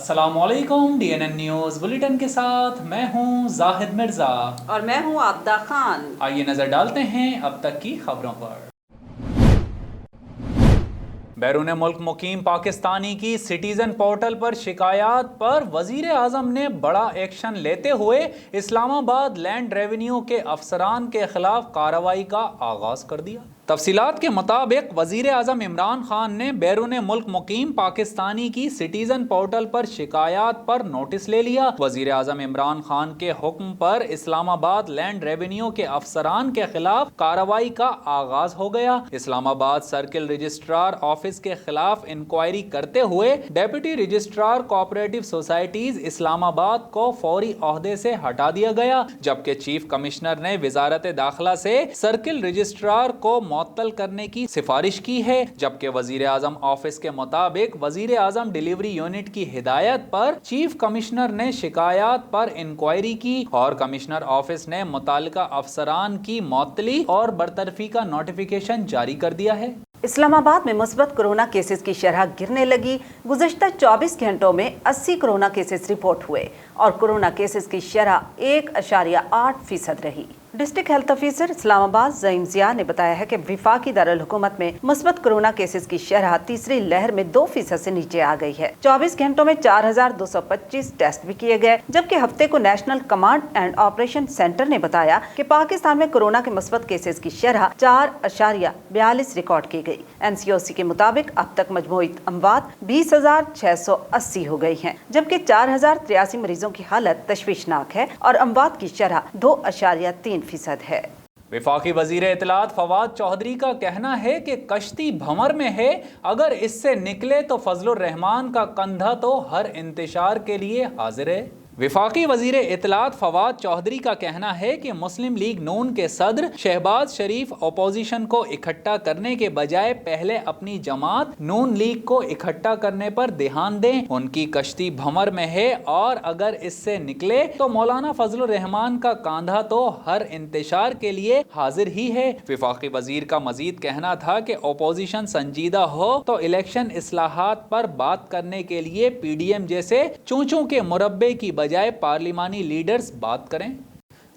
अस्सलाम वालेकुम। DNN news bulletin के साथ मैं हूं जाहिद मिर्ज़ा और मैं हूं आबदा खान। आइए नज़र डालते हैं अब तक की खबरों पर। बैरून मुल्क मुकीम पाकिस्तानी की सिटीज़न पोर्टल पर शिकायत पर वज़ीर आज़म ने बड़ा एक्शन लेते हुए इस्लामाबाद लैंड रेवेन्यू के अफसरान के खिलाफ कार्रवाई का आगाज़ कर दिया। तफसीलात के मुताबिक वज़ीर आज़म इमरान खान ने बैरून मुल्क मुकीम पाकिस्तानी की सिटीज़न पोर्टल पर शिकायत पर नोटिस ले लिया। वज़ीर आज़म इमरान खान के हुक्म पर इस्लामाबाद लैंड रेवेन्यू के अफसरान के खिलाफ कार्रवाई का आगाज हो गया। इस्लामाबाद सर्किल रजिस्ट्रार ऑफिस के खिलाफ इंक्वायरी करते हुए deputy registrar cooperative societies Islamabad को फौरी ओहदे से हटा दिया गया, जबकि चीफ कमिश्नर ने वजारत दाखिला से सर्किल रजिस्ट्रार को मुअत्तल करने की सिफारिश की है। जबकि वजीर आजम ऑफिस के मुताबिक वजीर आजम डिलीवरी यूनिट की हिदायत पर चीफ कमिश्नर ने शिकायत पर इंक्वायरी की और कमिश्नर ऑफिस ने मुतालिका अफसरान की मुअत्तली और बरतरफी का नोटिफिकेशन जारी कर दिया है। इस्लामाबाद में मुस्बत कोरोना केसेस की शरह गिरने लगी। गुज़श्ता 24 घंटों में 80 कोरोना केसेस रिपोर्ट हुए और कोरोना केसेस की शरह 1.8% रही। District health officer Islamabad Zaeem Zia ने बताया है कि विफाकी दारुल हुकूमत में मुस्बत कोरोना केसेस की शरह तीसरी लहर में 2% से नीचे आ गई है। 24 घंटों में 4225 टेस्ट भी किए गए, जबकि हफ्ते को national command and operation centre ने बताया कि पाकिस्तान में कोरोना के मुस्बत केसेस की शरह 4.42 रिकॉर्ड की गई। NCOC के मुताबिक अब तक मजमूई अमवात 20,680 हो गई हैं, जबकि 4,083 मरीजों की हालत तशवीशनाक है और अमवात की शरह 2.3% है। वफाकी वजीर इत्तलात फवाद चौधरी का कहना है कि कश्ती भंवर में है, अगर इससे निकले तो फजलुर रहमान का कंधा तो हर इंतशार के लिए हाजिर है। वफाकी वजीर इत्तलात फवाद चौधरी का कहना है कि मुस्लिम लीग नून के सदर शहबाज शरीफ अपोजिशन को इकट्ठा करने के बजाय पहले अपनी जमात नून लीग को इकट्ठा करने पर ध्यान दें। उनकी कश्ती भंवर में है और अगर इससे निकले तो मौलाना फजलुर रहमान का कांधा तो हर इंतशार के लिए हाजिर ही है। वफाकी वजीर का मजीद कहना था कि अपोजिशन संजीदा हो तो इलेक्शन इस्लाहात पर बात करने के लिए PDM जैसे चूचों के मुरब्बे की बजाय पार्लिमानी लीडर्स बात करें।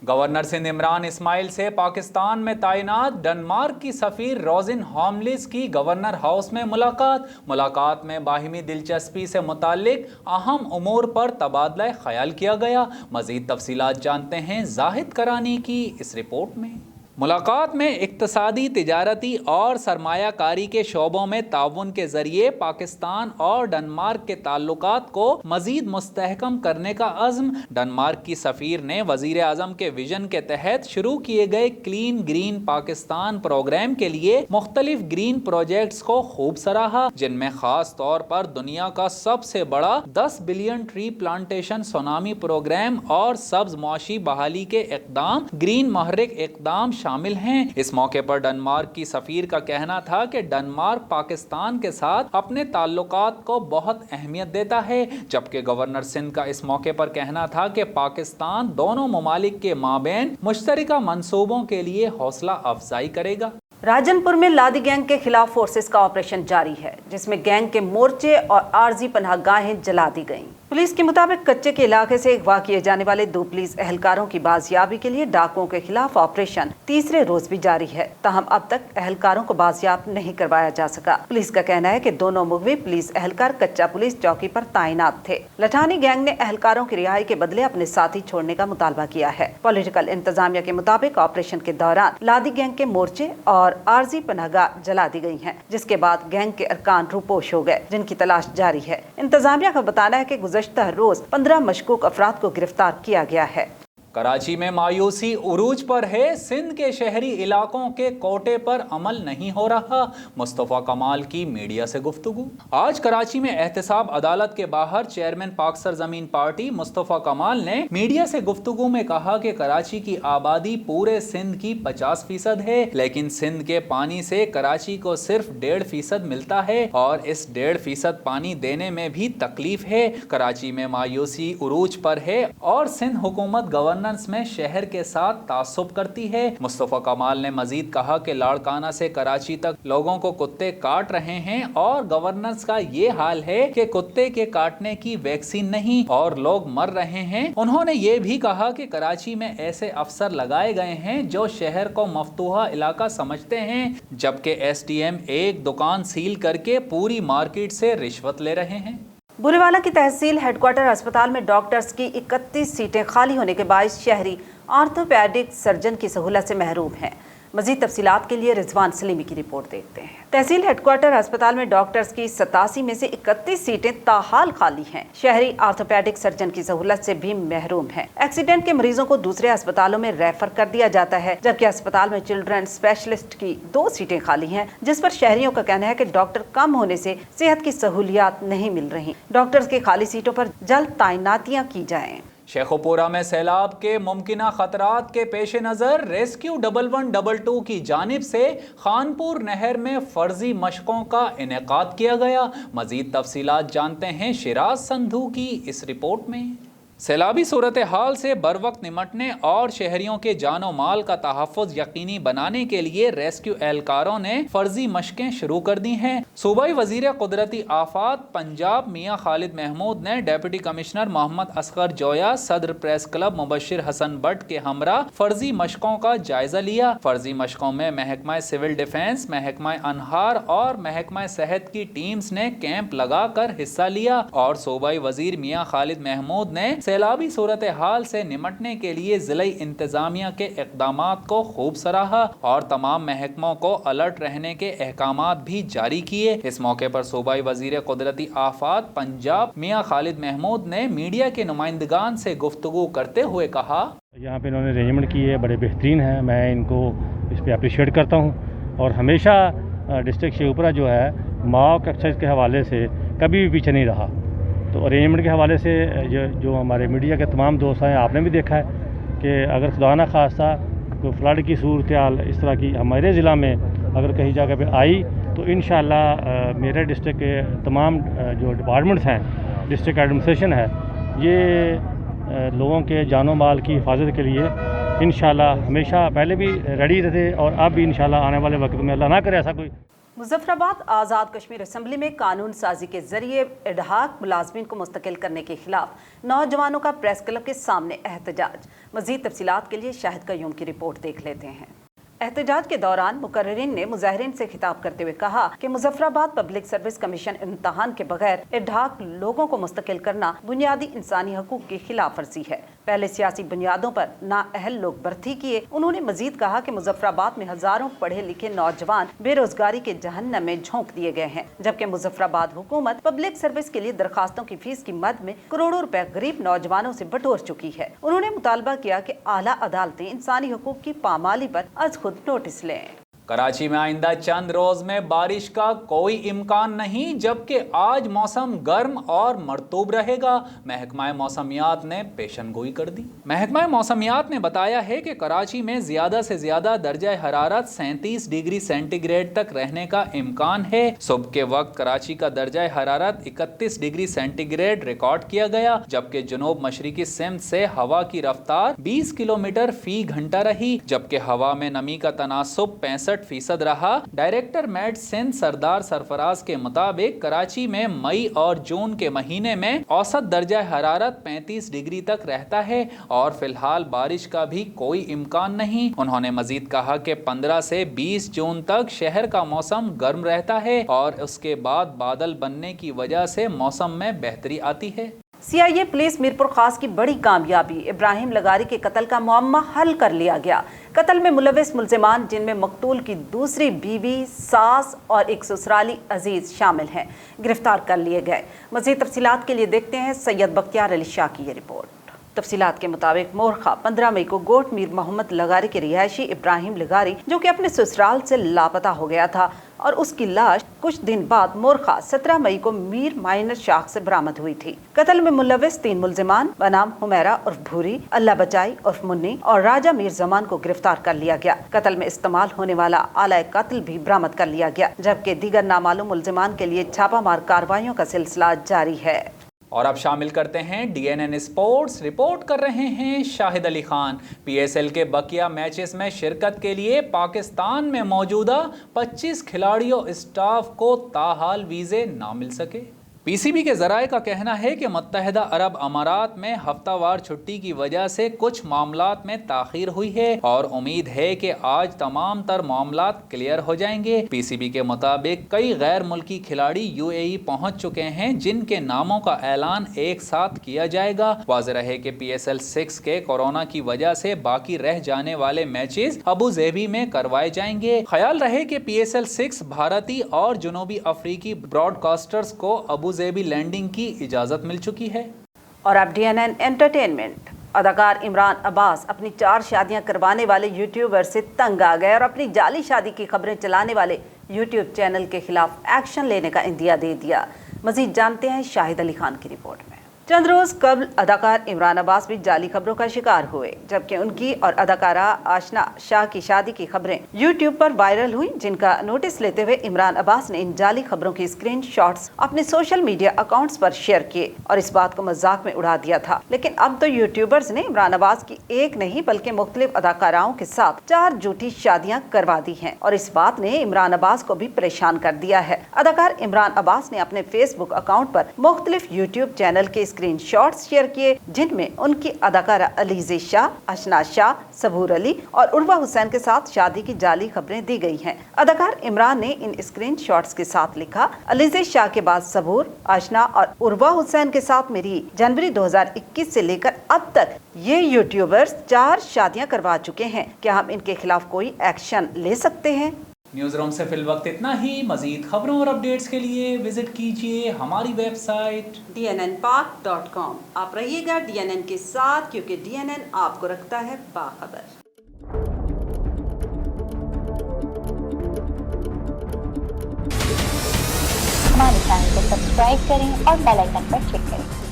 गवर्नर सिंध इमरान इस्माइल से पाकिस्तान में तैनात डेनमार्क की सफीर रोजिन हॉमलिस की गवर्नर हाउस में मुलाकात में बाहिमी दिलचस्पी से मुताल्लिक अहम उमूर पर तबादला ख्याल किया गया। मजीद तफसीलात जानते हैं जाहिद करानी की इस रिपोर्ट में। मुलाकात में इक्तसादी, तिजारती और सरमायाकारी के शोबों में ताउन के जरिए पाकिस्तान और डेनमार्क के ताल्लुकात को मजीद मुस्तहकम करने का अज़्म। डेनमार्क की सफ़ीर ने वज़ीर आज़म के विजन के तहत शुरू किए गए क्लीन ग्रीन पाकिस्तान प्रोग्राम के लिए मुख्तलिफ ग्रीन प्रोजेक्ट्स को खूब सराहा, जिनमें खास तौर पर दुनिया का सबसे बड़ा 10 billion tree plantation tsunami programme और सब्ज मुआशी बहाली के इक़दाम ग्रीन महरिक इक़दाम शामिल हैं। इस मौके पर डेनमार्क की सफीर का कहना था कि डेनमार्क पाकिस्तान के साथ अपने ताल्लुकात को बहुत अहमियत देता है, जबकि गवर्नर सिंध का इस मौके पर कहना था कि पाकिस्तान दोनों ममालिक के माबैन मुश्तरका मंसूबों के लिए हौसला अफजाई करेगा। राजनपुर में लादी गैंग के खिलाफ फोर्सेस का ऑपरेशन जारी है, जिसमें गैंग के मोर्चे और आर्जी पनाहगाहें जला दी गईं। पुलिस के मुताबिक कच्चे के इलाके से अगवा किए जाने वाले 2 पुलिस एहलकारों की बाजियाबी के लिए डाकुओं के खिलाफ ऑपरेशन तीसरे रोज भी जारी है, ताहम अब तक एहलकारों को बाजियाब नहीं करवाया जा सका। पुलिस का कहना है कि दोनों मुगवी पुलिस एहलकार कच्चा पुलिस चौकी पर तैनात थे। लठानी गैंग ने एहलकारों की रिहाई के बदले अपने साथी छोड़ने का मुतालबा किया है। पॉलिटिकल इंतजामिया के मुताबिक ऑपरेशन के दौरान लादी गैंग के मोर्चे और आर्जी पनाहगाह जला दी गई है, जिसके बाद गैंग के अरकान रूपोश हो गए, जिनकी तलाश जारी है। इंतजामिया का बताना है कि गुज़श्ता रोज 15 मशकूक अफराद को गिरफ्तार किया गया है। कराची में मायूसी उरूज पर है, सिंध के शहरी इलाकों के कोटे पर अमल नहीं हो रहा। मुस्तफ़ा कमाल की मीडिया से गुफ्तगू। आज कराची में एहतसाब अदालत के बाहर चेयरमैन पाक सरजमीन पार्टी मुस्तफ़ा कमाल ने मीडिया से गुफ्तगू में कहा कि कराची की आबादी पूरे सिंध की 50% है, लेकिन सिंध के पानी से कराची को सिर्फ 1.5% मिलता है और इस 1.5% पानी देने में भी तकलीफ है। कराची में मायूसी उरूज पर है और सिंध हुकूमत गवर्नर गवर्नेंस में शहर के साथ तासुब करती है। मुस्तफा कमाल ने मजीद कहा कि लाड़काना से कराची तक लोगों को कुत्ते काट रहे हैं और गवर्नेंस का ये हाल है कि कुत्ते के काटने की वैक्सीन नहीं और लोग मर रहे हैं। उन्होंने ये भी कहा कि कराची में ऐसे अफसर लगाए गए हैं जो शहर को मफतूहा इलाका समझते हैं, जबकि एसडीएम एक दुकान सील करके पूरी मार्केट से रिश्वत ले रहे हैं। बुरेवाला की तहसील हेडक्वार्टर अस्पताल में डॉक्टर्स की 31 सीटें खाली होने के बायस शहरी आर्थोपैडिक सर्जन की सहूलत से महरूम हैं। मजीद तफसीलात के लिए रिजवान सलीमी की रिपोर्ट देखते हैं। तहसील हेडक्वार्टर अस्पताल में डॉक्टर्स की 87 में से 31 सीटें ताहाल खाली हैं। शहरी आर्थोपैडिक सर्जन की सहूलत से भी महरूम हैं। एक्सीडेंट के मरीजों को दूसरे अस्पतालों में रेफर कर दिया जाता है, जबकि अस्पताल में चिल्ड्रन स्पेशलिस्ट की 2 सीटें खाली हैं, जिस पर शहरियों का कहना है कि डॉक्टर कम होने से सेहत की सहूलियात नहीं मिल रही। डॉक्टर्स की खाली सीटों पर जल्द तैनातियां की जाएं। शेखोपुरा में सैलाब के मुमकिना खतरात के पेश नज़र रेस्क्यू 1122 की जानिब से खानपुर नहर में फर्जी मशकों का इनेकाद किया गया। मजीद तफसीलात जानते हैं शिराज संधू की इस रिपोर्ट में। सैलाबी सूरत हाल से बर वक्त निमटने और शहरियों के जानो माल का तहफ़्फ़ुज़ यकीनी बनाने के लिए रेस्क्यू एहलकारों ने फर्जी मशकें शुरू कर दी हैं। सूबाई वज़ीर कुदरती आफात पंजाब मियाँ खालिद महमूद ने डिप्टी कमिश्नर मोहम्मद असगर जोया, सदर प्रेस क्लब मुबशिर हसन बट के हमरा फर्जी मशकों का जायजा लिया। फर्जी मशकों में महकमा सिविल डिफेंस, महकमा अनहार और महकमा सेहत की टीम्स ने कैंप लगा कर हिस्सा लिया और सूबाई वज़ीर मियाँ खालिद महमूद ने सैलाबी सूरत हाल से निमटने के लिए ज़िलाई इंतजामिया के इक़दामात को खूब सराहा और तमाम महकमों को अलर्ट रहने के अहकामात भी जारी किए। इस मौके पर सूबाई वज़ीर कुदरती आफात पंजाब मियाँ खालिद महमूद ने मीडिया के नुमाइंदगान से गुफ्तगू करते हुए कहा, यहाँ पे इन्होंने अरेंजमेंट की है, बड़े बेहतरीन हैं, मैं इनको इस पर अप्रिशिएट करता हूँ और हमेशा डिस्ट्रिक्ट शेखपुरा जो है मॉक एक्सरसाइज के हवाले से कभी भी पीछे नहीं रहा। तो अरेंजमेंट के हवाले से जो हमारे मीडिया के तमाम दोस्त हैं, आपने भी देखा है कि अगर खुदा न खास्ता कोई फ्लड की सूरत हाल इस तरह की हमारे ज़िला में अगर कहीं जगह पे आई तो इंशाअल्लाह मेरे डिस्ट्रिक्ट के तमाम जो डिपार्टमेंट्स हैं, डिस्ट्रिक्ट एडमिनिस्ट्रेशन है, ये लोगों के जानो माल की हिफाजत के लिए इंशाअल्लाह हमेशा पहले भी रेडी रहते और अब भी इंशाअल्लाह आने वाले वक्त में अल्लाह ना करे ऐसा कोई। मुजफ्फराबाद आज़ाद कश्मीर असम्बली में कानून साजी के जरिए एडहाक मुलाजमीन को मुस्तकिल करने के खिलाफ नौजवानों का प्रेस क्लब के सामने एहतजाज। मजीद तफसीलात के लिए शाहिद कयूम की रिपोर्ट देख लेते हैं। एहतजाज के दौरान मुकर्रिरीन ने मुजाहिरीन से खिताब करते हुए कहा कि मुजफ्फराबाद पब्लिक सर्विस कमीशन इम्तहान के बगैर एडहाक लोगों को मुस्तकिल करना बुनियादी इंसानी हकूक की खिलाफ वर्जी है। पहले सियासी बुनियादों पर नाअहल लोग भर्ती किए। उन्होंने मजीद कहा कि मुजफ्फराबाद में हजारों पढ़े लिखे नौजवान बेरोजगारी के जहन्नम में झोंक दिए गए हैं, जबकि मुजफ्फराबाद हुकूमत पब्लिक सर्विस के लिए दरखास्तों की फीस की मद में करोड़ों रुपए गरीब नौजवानों से बटोर चुकी है। उन्होंने मुतालबा किया कि आला अदालतें इंसानी हकूक की पामाली पर आज खुद नोटिस लें। कराची में आइंदा चंद रोज में बारिश का कोई इम्कान नहीं, जबकि आज मौसम गर्म और मरतूब रहेगा। महकमा मौसमियात ने पेशनगोई कर दी। महकमा मौसमियात ने बताया है कि कराची में ज्यादा से ज्यादा दर्जा हरारत 37 डिग्री सेंटीग्रेड तक रहने का इम्कान है। सुबह के वक्त कराची का दर्जा हरारत 31 डिग्री सेंटीग्रेड रिकॉर्ड किया गया, जबकि जनूब मशरिकी सिमत से हवा की रफ्तार 20 किलोमीटर फी घंटा रही, जबकि हवा में नमी का तनासुब 65% रहा। डायरेक्टर मेट सिंध सरदार सरफराज के मुताबिक कराची में मई और जून के महीने में औसत दर्जा हरारत 35 डिग्री तक रहता है और फिलहाल बारिश का भी कोई इम्कान नहीं। उन्होंने मजीद कहा कि 15 से 20 जून तक शहर का मौसम गर्म रहता है और उसके बाद बादल बनने की वजह से मौसम में बेहतरी आती है। CIA पुलिस मीरपुर खास की बड़ी कामयाबी, इब्राहिम लगारी के कत्ल का मुअम्मा हल कर लिया गया। कत्ल में मुलविस मुल्जिमान जिनमें मकतूल की दूसरी बीवी, सास और एक ससुराली अजीज शामिल हैं, गिरफ्तार कर लिए गए। मज़ीद तफसीलात के लिए देखते हैं सैयद बख्तियार अली शाह की ये रिपोर्ट। तफसीलात के मुताबिक मोरखा 15 मई को गोट मीर मोहम्मद लगारी के रिहायशी इब्राहिम लगारी, जो कि अपने ससुराल से लापता हो गया था, और उसकी लाश कुछ दिन बाद मोरखा 17 मई को मीर माइनर शाख से बरामद हुई थी। कत्ल में मुलविस 3 मुल्जिमान बनाम हुमैरा उर्फ भूरी, अल्लाह बचाई उर्फ मुन्नी और राजा मीर जमान को गिरफ्तार कर लिया गया। कत्ल में इस्तेमाल होने वाला आला कत्ल भी बरामद कर लिया गया, जबकि दीगर नामालूम मुल्जिमान के लिए छापामार कार्रवाइयों का सिलसिला जारी है। और अब शामिल करते हैं DNN स्पोर्ट्स। रिपोर्ट कर रहे हैं शाहिद अली खान। PSL के बकिया मैचेस में शिरकत के लिए पाकिस्तान में मौजूदा 25 खिलाड़ियों स्टाफ को ताहाल वीज़े ना मिल सके। PCB के ज़राए का कहना है कि मुत्तहिदा अरब अमारात में हफ्तावार छुट्टी की वजह से कुछ मामलात में ताख़ीर हुई है और उम्मीद है कि आज तमाम तर मामलात क्लियर हो जाएंगे। PCB के मुताबिक कई गैर मुल्की खिलाड़ी UAE पहुंच चुके हैं जिनके नामों का ऐलान एक साथ किया जाएगा। वाज़ेह रहे कि PSL 6 के कोरोना की वजह से बाकी रह जाने वाले मैचेस अबू ज़ेबी में करवाए जाएंगे। ख्याल रहे कि PSL 6 भारतीय और जुनूबी अफ्रीकी ब्रॉडकास्टर्स को अबू ज़ेबी लैंडिंग की इजाजत मिल चुकी है। और अब DNN एंटरटेनमेंट। अदाकार इमरान अब्बास अपनी 4 शादियां करवाने वाले यूट्यूबर से तंग आ गए और अपनी जाली शादी की खबरें चलाने वाले यूट्यूब चैनल के खिलाफ एक्शन लेने का इंदिया दे दिया। मजीद जानते हैं शाहिद अली खान की रिपोर्ट में। चंद रोज कबल अदाकार इमरान अब्बास भी जाली खबरों का शिकार हुए, जबकि उनकी और अदाकारा आशना शाह की शादी की खबरें यूट्यूब पर वायरल हुई, जिनका नोटिस लेते हुए इमरान अब्बास ने इन जाली खबरों की स्क्रीनशॉट्स अपने सोशल मीडिया अकाउंट्स पर शेयर किए और इस बात को मजाक में उड़ा दिया था। लेकिन अब तो यूट्यूबर्स ने इमरान अब्बास की एक नहीं बल्कि मुख्तलिफ अदाकाराओं के साथ 4 झूठी शादियां करवा दी हैं और इस बात ने इमरान अब्बास को भी परेशान कर दिया है। अदाकार इमरान अब्बास ने अपने फेसबुक अकाउंट पर मुख्तलिफ यूट्यूब चैनल के स्क्रीनशॉट्स शेयर किए, जिनमें उनकी अदाकारा अलीज़े शाह, आशना शाह, सबूर अली और उर्वा हुसैन के साथ शादी की जाली खबरें दी गई हैं। अदाकार इमरान ने इन स्क्रीनशॉट्स के साथ लिखा, अलीज़े शाह के बाद सबूर, आशना और उर्वा हुसैन के साथ मेरी जनवरी 2021 से लेकर अब तक ये यूट्यूबर्स 4 शादियां करवा चुके हैं। क्या हम इनके खिलाफ कोई एक्शन ले सकते हैं? न्यूज़ रूम से फिल वक्त इतना ही। मजीद खबरों और अपडेट्स के लिए विजिट कीजिए हमारी वेबसाइट dnnpak.com। आप रहिएगा DNN के साथ, क्योंकि DNN आपको रखता है बाखबर। हमारे चैनल को सब्सक्राइब करें और बेल आइकन पर क्लिक करें।